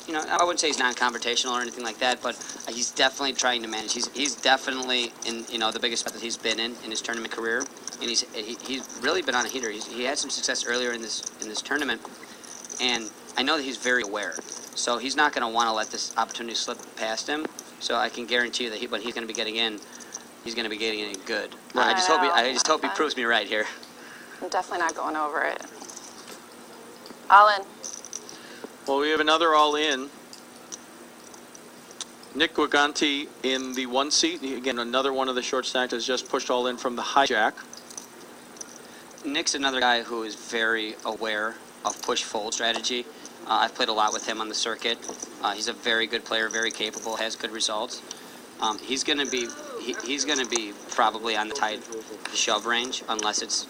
you know, I wouldn't say he's non-confrontational or anything like that, but he's definitely trying to manage. He's definitely in, you know, the biggest spot that he's been in his tournament career, and he's really been on a heater. He had some success earlier in this tournament, and I know that he's very aware. So he's not going to want to let this opportunity slip past him. So I can guarantee you that when he's going to be getting in, he's going to be getting in good. I just hope he proves me right here. I'm definitely not going over it. All in. Well, we have another all-in. Nick Guiganti in the 1 seat. Again, another one of the short stack has just pushed all in from the hijack. Nick's another guy who is very aware of push-fold strategy. I've played a lot with him on the circuit. He's a very good player, very capable, has good results. He's going to be probably on the tight shove range unless it's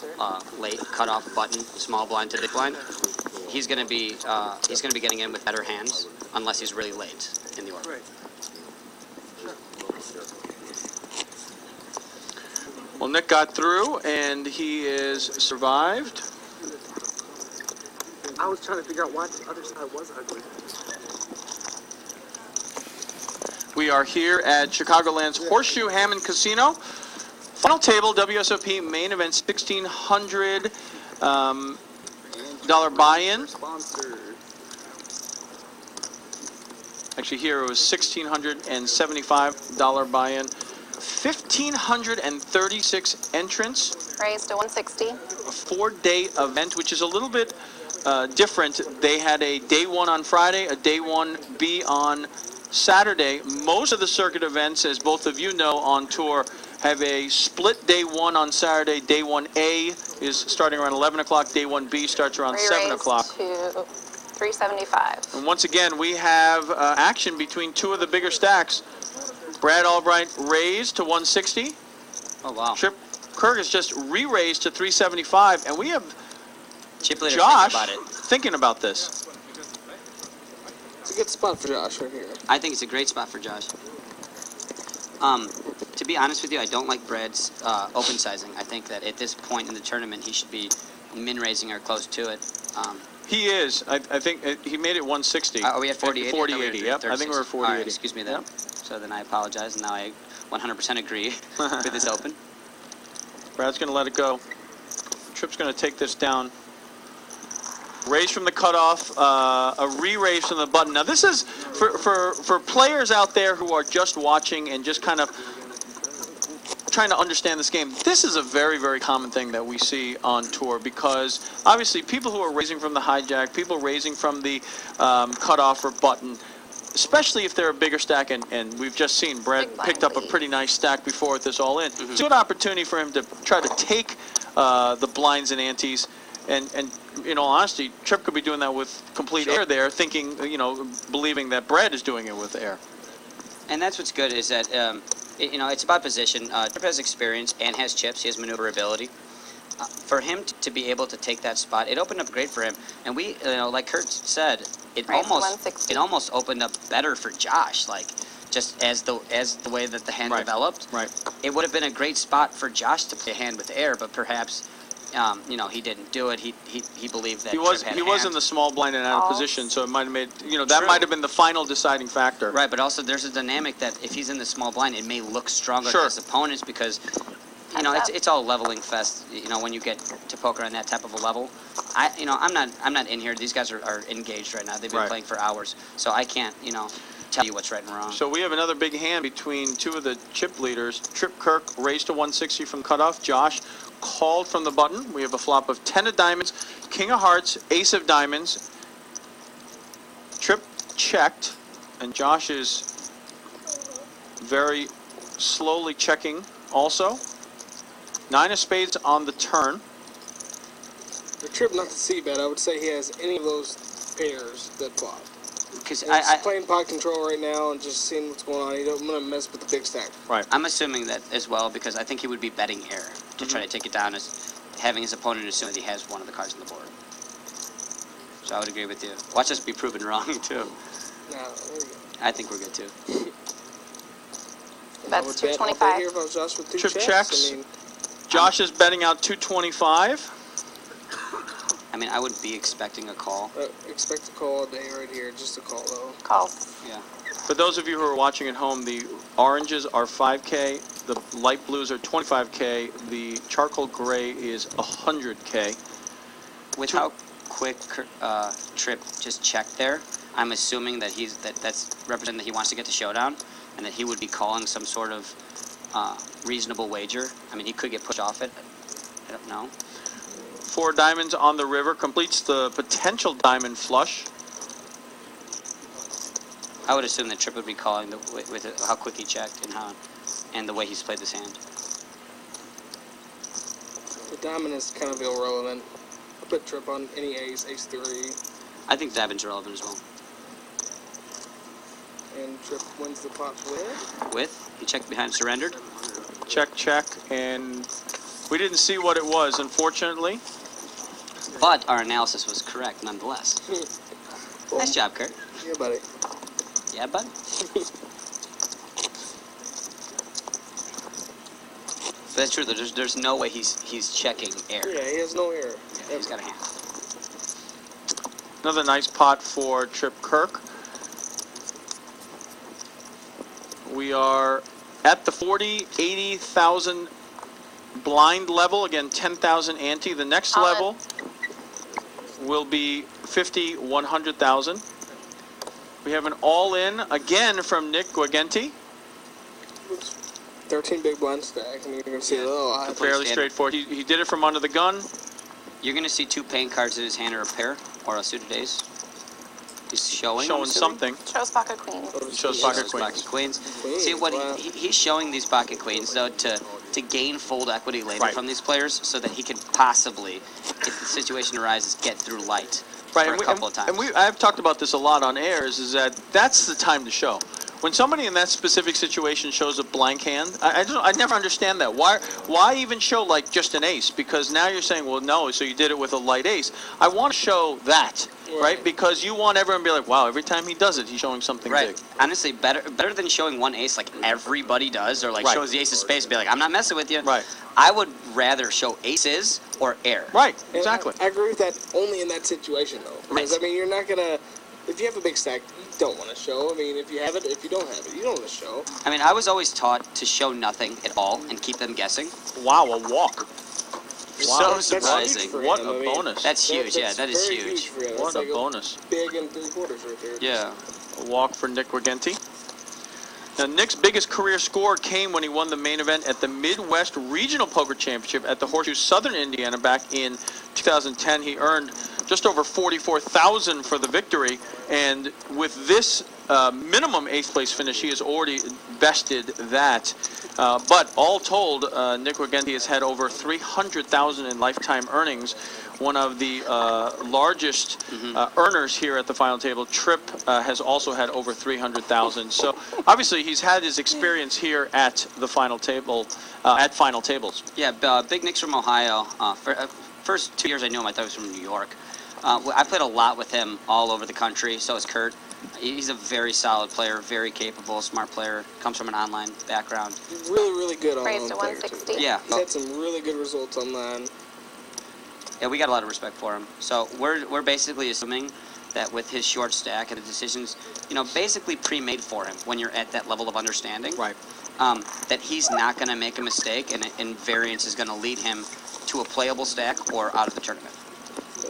late cutoff button, small blind to big blind. He's going to be getting in with better hands unless he's really late in the order. Well, Nick got through and he is survived. I was trying to figure out why the other side was ugly. We are here at Chicagoland's Horseshoe Hammond Casino. Final table, WSOP main event, $1,600 buy-in. Actually, here it was $1,675 buy-in. 1,536 entrants. Raised to 160. A 4-day event, which is a little bit different. They had a day 1 on Friday, a day 1B on Saturday. Most of the circuit events, as both of you know, on tour have a split day 1 on Saturday. Day 1A is starting around 11 o'clock. Day 1B starts around 7 o'clock. To 375. And once again, we have action between two of the bigger stacks. Brad Albright raised to 160. Oh, wow. Trip Kirk is just re-raised to 375. And we have Chip Leader Josh thinking about this. It's a good spot for Josh right here. I think it's a great spot for Josh. To be honest with you, I don't like Brad's open sizing. I think that at this point in the tournament, he should be min-raising or close to it. He is. I think he made it 160. Are we at 4080? 4080, yep. I think we're at 4080. Right, excuse me then. Yep. So then I apologize, and now I 100% agree with this open. Brad's going to let it go. Tripp's going to take this down. Raise from the cutoff, a re-raise from the button. Now this is, for players out there who are just watching and just kind of trying to understand this game, this is a very, very common thing that we see on tour, because obviously people who are raising from the hijack, people raising from the cutoff or button, especially if they're a bigger stack, and we've just seen Brad picked up a pretty nice stack before with this all in. Mm-hmm. It's a good opportunity for him to try to take the blinds and antes, and in all honesty, Tripp could be doing that with complete air there, thinking, believing that Brad is doing it with air. And that's what's good is that, it's about position. Tripp has experience and has chips. He has maneuverability. For him to be able to take that spot, it opened up great for him. And we, like Kurt said, it almost opened up better for Josh. Like, just as the way that the hand developed, it would have been a great spot for Josh to play a hand with air, but perhaps. He didn't do it. He believed that he was in the small blind and out of position, so it might have made that might have been the final deciding factor. Right, but also there's a dynamic that if he's in the small blind, it may look stronger to his opponents because it's all leveling fest. When you get to poker on that type of a level, I'm not in here. These guys are engaged right now. They've been playing for hours, so I can't tell you what's right and wrong. So we have another big hand between two of the chip leaders. Tripp Kirk raised to 160 from cutoff. Josh called from the button. We have a flop of 10 of diamonds, king of hearts, ace of diamonds. Tripp checked, and Josh is very slowly checking also. 9 of spades on the turn. For Tripp not to see bet, I would say he has any of those pairs that flop. Because he's playing pot control right now and just seeing what's going on. He don't want to mess with the big stack. Right. I'm assuming that as well because I think he would be betting air to try to take it down, as having his opponent assume that he has one of the cards on the board. So I would agree with you. Watch us be proven wrong too. No, we're good. I think we're good too. That's 225. Here if I was Josh with 2 Tripp checks. checks. Josh is betting out 225. I mean, I would be expecting a call. Expect a call a day right here. Just a call, though. Call. Yeah. For those of you who are watching at home, the oranges are 5K, the light blues are 25K, the charcoal gray is 100K. With how quick Tripp just checked there, I'm assuming that that's representing that he wants to get to showdown, and that he would be calling some sort of reasonable wager. I mean, he could get pushed off it. I don't know. 4 diamonds on the river completes the potential diamond flush. I would assume that Tripp would be calling with how quick he checked and the way he's played this hand. The diamond is kind of irrelevant. I put Tripp on any ace, ace 3, I think diamond's relevant as well. and Tripp wins the pot with. He checked behind surrendered. Check, check, and we didn't see what it was, unfortunately. But our analysis was correct nonetheless. Well, Nice job, Kurt. Yeah, buddy. Yeah, bud. But that's true, though. There's no way he's checking air. Yeah, he has no error. Yeah, he's got a hand. Another nice pot for Tripp Kirk. We are at the 40, 80,000 blind level. Again, 10,000 ante. The next All in. level will be 50, 100,000. We have an all-in again from Nick Guagenti. 13 big blind stack. I mean, you're going to see Yeah. a little high. Fairly standard. straightforward. He did it from under the gun. You're going to see 2 paying cards in his hand or a pair or a suited ace. He's showing I'm Showing assuming? something. Shows pocket queen. Shows He pocket shows queens. pocket queens. Queens, See what wow. he's showing these pocket queens though to gain fold equity later Right. from these players, so that he can possibly, if the situation arises, get through light Right, for and a couple of times. I've talked about this a lot on airs, is that that's the time to show. When somebody in that specific situation shows a blank hand, I never understand that. Why even show like just an ace? Because now you're saying, well, no, so you did it with a light ace. I want to show that, right? Because you want everyone to be like, wow, every time he does it, he's showing something Right. big. Honestly, better than showing one ace like everybody does, or like Right. shows the ace of spades and be like, I'm not messing with you. Right. I would rather show aces or air. Right, And exactly. I agree with that only in that situation, though. Because, Right. I mean, you're not going to... If you have a big stack, you don't want to show. I mean, if you have it, if you don't have it, you don't want to show. I mean, I was always taught to show nothing at all and keep them guessing. Wow, a walk. So That's huge surprising. for What him. a I mean, bonus. That's huge. Yeah, that is very huge. for him. What That's a bonus. Big and 3/4 right there. Yeah. A walk for Nick Guagenti. Now, Nick's biggest career score came when he won the main event at the Midwest Regional Poker Championship at the Horseshoe Southern Indiana back in 2010. He earned just over $44,000 for the victory, and with this minimum 8th place finish, he has already bested that. But all told, Nick Guagenti has had over $300,000 in lifetime earnings. One of the largest earners here at the final table. Tripp has also had over $300,000. So obviously he's had his experience here at the final table, at final tables. Yeah, Big Nick's from Ohio. First 2 years I knew him, I thought he was from New York. I played a lot with him all over the country, so is Kurt. He's a very solid player, very capable, smart player, comes from an online background. Really, really good Raised online to player, too. 160. Yeah, He's had some really good results online. yeah, we got a lot of respect for him. So we're basically assuming that with his short stack and the decisions, basically pre-made for him when you're at that level of understanding. Right. That he's not going to make a mistake, and variance is going to lead him to a playable stack or out of the tournament.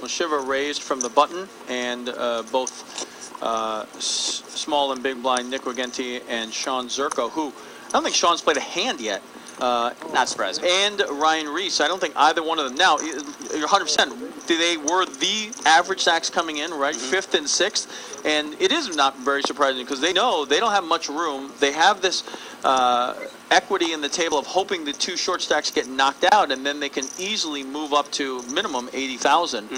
Well, Shiva raised from the button, and both small and big blind Nick Guagenti and Sean Zerko, who I don't think Sean's played a hand yet. Not surprising. And Ryan Reiss. I don't think either one of them. Now, you're 100%. They were the average stacks coming in, right? 5th and 6th. And it is not very surprising because they know they don't have much room. They have this equity in the table of hoping the 2 short stacks get knocked out, and then they can easily move up to minimum 80,000,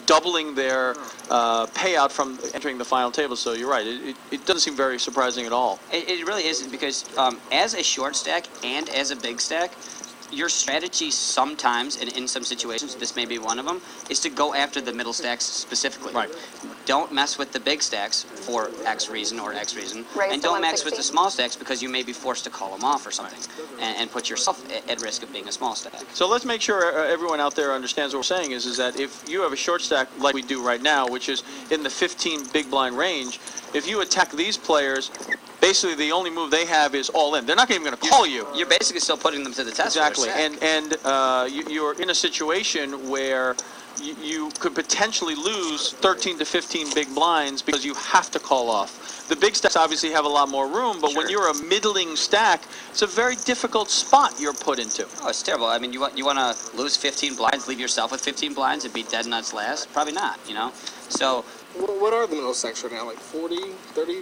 doubling their payout from entering the final table. So you're right. It doesn't seem very surprising at all. It really isn't, because as a short stack and as a big stack, your strategy sometimes, and in some situations, this may be one of them, is to go after the middle stacks specifically. Right. Don't mess with the big stacks for X reason or X reason, Raise and to don't mess with 160. the small stacks because you may be forced to call them off or something, and put yourself at risk of being a small stack. So let's make sure everyone out there understands what we're saying is that if you have a short stack like we do right now, which is in the 15 big blind range, if you attack these players, basically the only move they have is all in. They're not even going to call you. You're basically still putting them to the test. Exactly, for a sack. and you're in a situation where you could potentially lose 13 to 15 big blinds because you have to call off. The big stacks obviously have a lot more room, but when Sure. you're a middling stack, it's a very difficult spot you're put into. Oh, it's terrible. I mean, you want to lose 15 blinds, leave yourself with 15 blinds, and be dead nuts last? Probably not. So What are the middle stacks right now? Like 40, 30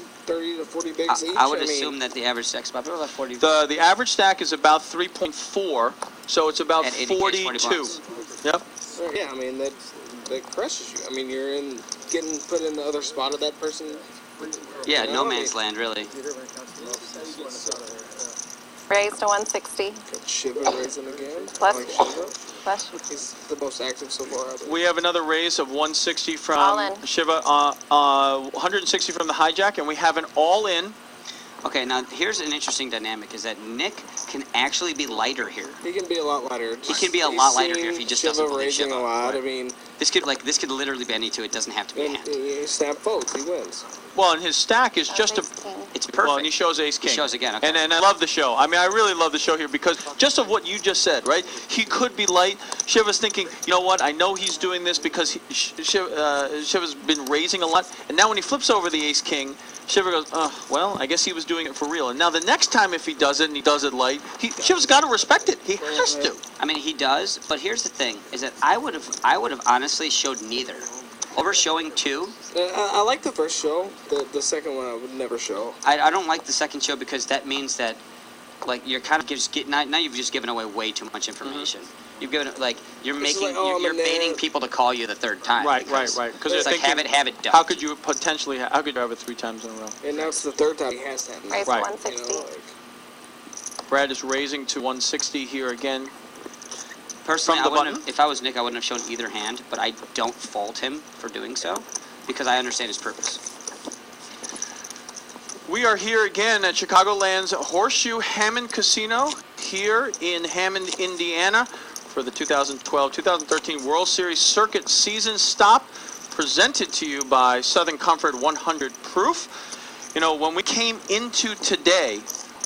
to 40 bigs each? I would mean, assume that the average stack's about 40. The average stack is about 3.4, so it's about At 80K, 40 42. bucks. Yep. Yeah, I mean, that crushes you. I mean, you're getting put in the other spot of that person. Yeah, You no know, man's land, really. Raise to 160. Shiva raising again. Plus- I like Shiva. Plus, He's the most active so far. I think. We have another raise of 160 All from in. Shiva, 160 from the hijack, and we have an all-in. Okay, now here's an interesting dynamic: is that Nick can actually be lighter here. He can be a lot lighter. He can be a lot lighter here if he just Shiva doesn't believe raising Shiva. a lot. Right. I mean, This could literally be any two. It doesn't have to be a and hand. he snap folds. He wins. Well, and his stack is just a... ace king. It's perfect. Well, and he shows ace king. He shows again. Okay. And I love the show. I mean, I really love the show here because just of what you just said, right? He could be light. Shiva's thinking, you know what? I know he's doing this because Shiva's been raising a lot. And now when he flips over the ace king, Shiva goes, oh, well, I guess he was doing it for real. And now the next time if he does it and he does it light, Shiva's got to respect it. He has to. I mean, he does, but here's the thing: is that I would have honestly showed neither. Over showing two, I like the first show. The second one I would never show. I don't like the second show because that means that, like, you're kind of now you've just given away way too much information. You've given you're It's making like, oh, you're I'm a baiting nerd. people to call you the third time. Right. because Because it's they're like thinking, have it done. how could you potentially, how could you have it 3 times in a row? And now it's the third time he has to have it. Raise Right. to You 160. know, like, Brad is raising to 160 here again. Personally, from the I wouldn't button? have, if I was Nick, I wouldn't have shown either hand, but I don't fault him for doing so because I understand his purpose. We are here again at Chicagoland's Horseshoe Hammond Casino here in Hammond, Indiana for the 2012-2013 World Series Circuit Season Stop presented to you by Southern Comfort 100 Proof. You know, when we came into today,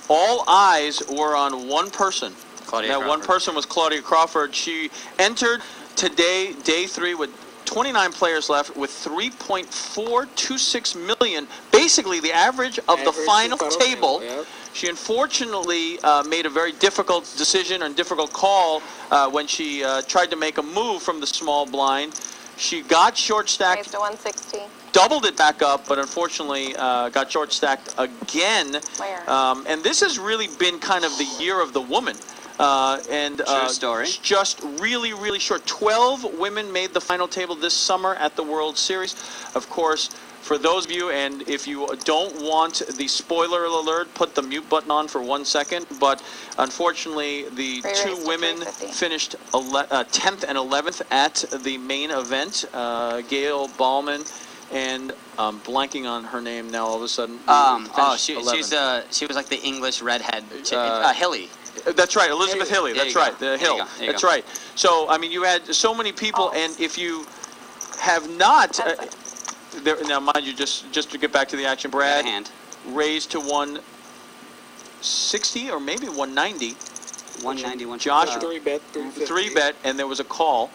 all eyes were on one person. Claudia That one Crawford. person was Claudia Crawford. She entered today, day 3, with 29 players left with 3.426 million, basically the average of the Average final final table. table, yep. She unfortunately made a very difficult decision and difficult call when she tried to make a move from the small blind. She got short stacked, Raise to 160. doubled it back up, but unfortunately got short stacked again. Where? And this has really been kind of the year of the woman. True story. Just really, really short. 12 women made the final table this summer at the World Series. Of course, for those of you, and if you don't want the spoiler alert, put the mute button on for 1 second. But unfortunately, the Free race two to women 350. finished 10th and 11th at the main event. Gail Ballman and blanking on her name now all of a sudden. She Finished 11th. was like the English redhead, Hilly. That's right, Elizabeth Hilly. There That's you right, go. the There you Hill. go. There you That's go. right. So I mean, you had so many people, and if you have not, now mind you, just to get back to the action, Brad hand. raised to 160 or maybe 190. 191. Josh, 3-bet, 350. 3-bet, and there was a call.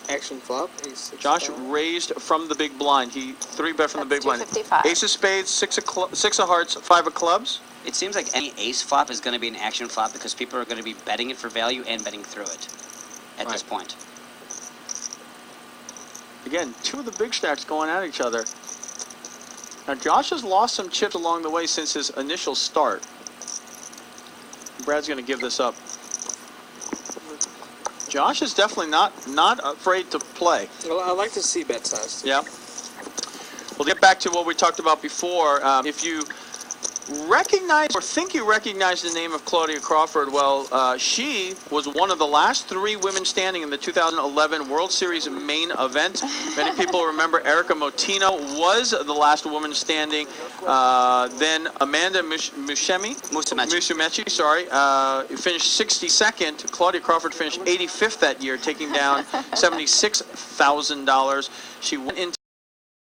Action flop. He's Josh 65. raised from the big blind. He 3-bet from the big That's blind. 255. Ace of spades, 6 of hearts, 5 of clubs. It seems like any ace flop is going to be an action flop because people are going to be betting it for value and betting through it at this Right. point. Again, 2 of the big stacks going at each other. Now, Josh has lost some chips along the way since his initial start. Brad's going to give this up. Josh is definitely not afraid to play. Well, I like to see bet size. Too. Yeah. We'll get back to what we talked about before. If you recognize or think you recognize the name of Claudia Crawford. Well, she was one of the last 3 women standing in the 2011 World Series main event. Many people remember Erica Motino was the last woman standing. Then Amanda Musumeci, finished 62nd. Claudia Crawford finished 85th that year, taking down $76,000. She went into